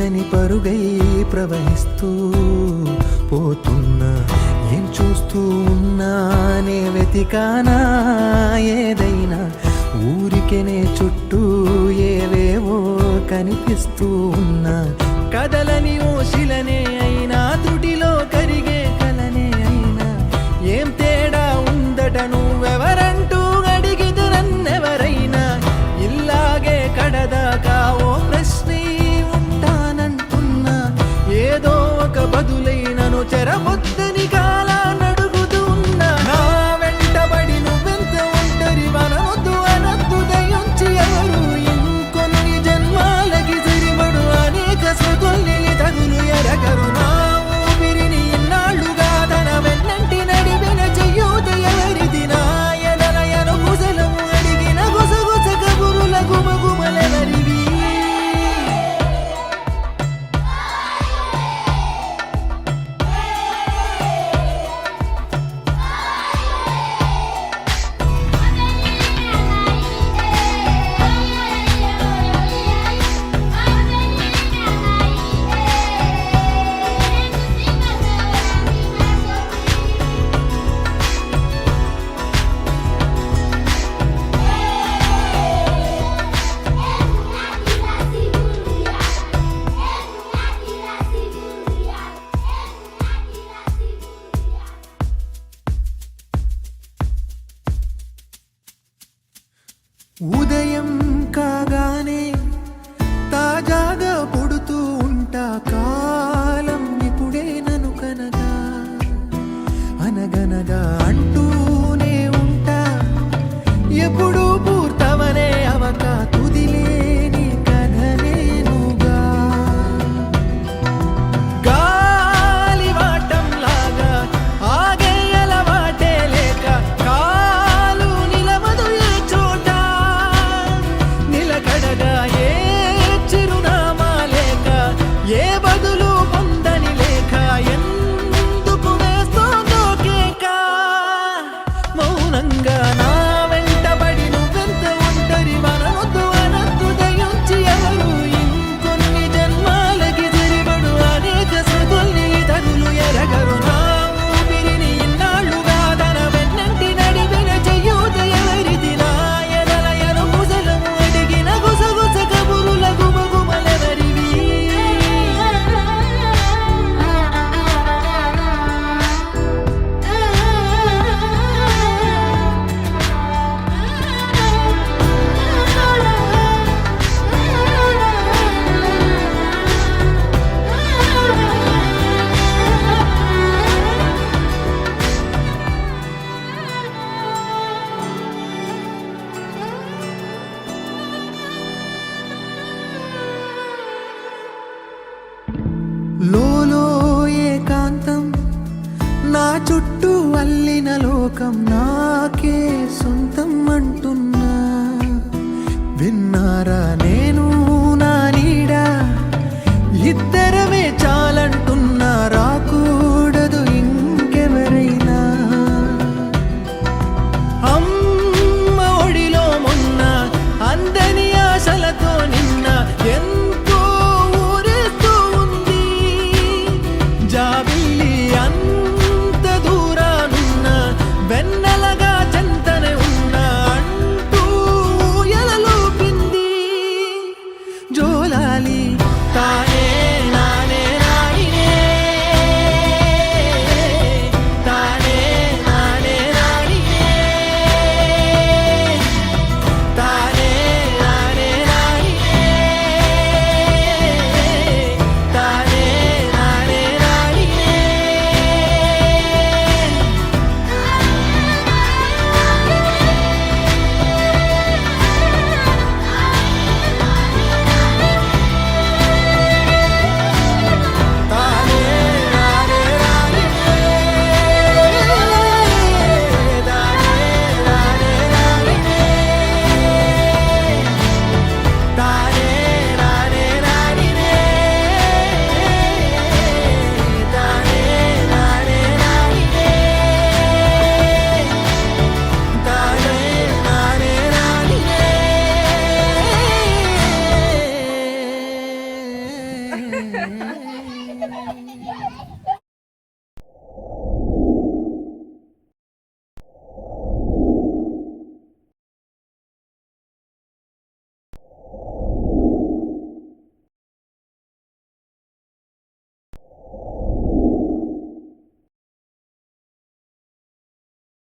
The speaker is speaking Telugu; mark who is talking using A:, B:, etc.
A: తీర్చని పరుగై ప్రవహిస్తూ పోతున్నా. ఏం చూస్తూ ఉన్నానే వెతికానా ఏదైనా, ఊరికెనే చుట్టూ ఏవేవో కనిపిస్తూ ఉన్నా. కదలని ఓశిలనే అయినా, తుటిలో కరిగే కలనే అయినా, ఏం తేడా ఉందట నువ్వెవరంటూ అడిగిదు నన్నెవరైనా. ఇల్లాగే కడదాకా ఓ ప్రశ్నే ఉంటానంటున్నా. ఏదో ఒక బదులైనను చెరబొద్దని కాలానడుగుతూ ఉన్నా. నా వెంటబడి నువ్వెంత ఒంటరి వనవద్దు అనద్దు దయించి ఎవరు. ఇంకొన్ని జన్మాలకి సరిపడు అనేక స్మృతుల్ని తగులు ఎరగరు. నా ఊపిరిని ఇన్నాళ్ళుగా తన వెన్నంటి నడిపిన చెయ్యూత ఎవరిది. నా ఎదలయను కుశలము అడిగిన గుసగుస కబురుల గుమగుమలెవరివి. ఉదయం కాగానే తాజాగా పుడుతూ ఉంటా. కాలం ఇప్పుడే నను కనగా అనగనగా అంటూనే ఉంటా. ఎప్పుడు పూర్తవనే అవక తుదిలేని కథనేనుగా. గాలివాటంలాగా ఆగే అలవాటే లేక కాలు నిలవదు ఏ చోట. నిలకడగా ఏ చిరునామా లేక, ఏ బదులు పొందని లేక, ఎందుకు వేస్తోందో కేక. మౌనంగా నా వెంటబడి నువ్వెంత ఒంటరి వనవద్దు అనద్దు దయించి ఎవరు. ఇంకొన్ని జన్మాలకి సరిపడు అనేక స్మృతుల్ని తగులు ఎరగరు. నా ఊపిరిని ఇన్నాళ్ళుగా తన వెన్నంటి నడిపిన చెయ్యూత ఎవరిది. నా ఎదలయను కుశలము అడిగిన గుసగుస కబురుల గుమగుమలెవరివి. లోలో ఏకాంతం, నా చుట్టూ అల్లిన లోకం నాకే సొంతం అంటున్నా. విన్నారా నేను నా నీడ, ఇద్దరమే చాలంటున్నా. రాకూడదు ఇంకెవరైనా. అమ్మ ఒడిలో మొన్న అందని ఆశలతో నిన్న ఎంతో ఊరేస్తూ ఉంది. జాబిల్లి అంత దూరానున్న వెన్నెలగా చెంతనే ఉన్నా అంటూ ఎలలోపింది. జోలాలి తానే నానే నాయనే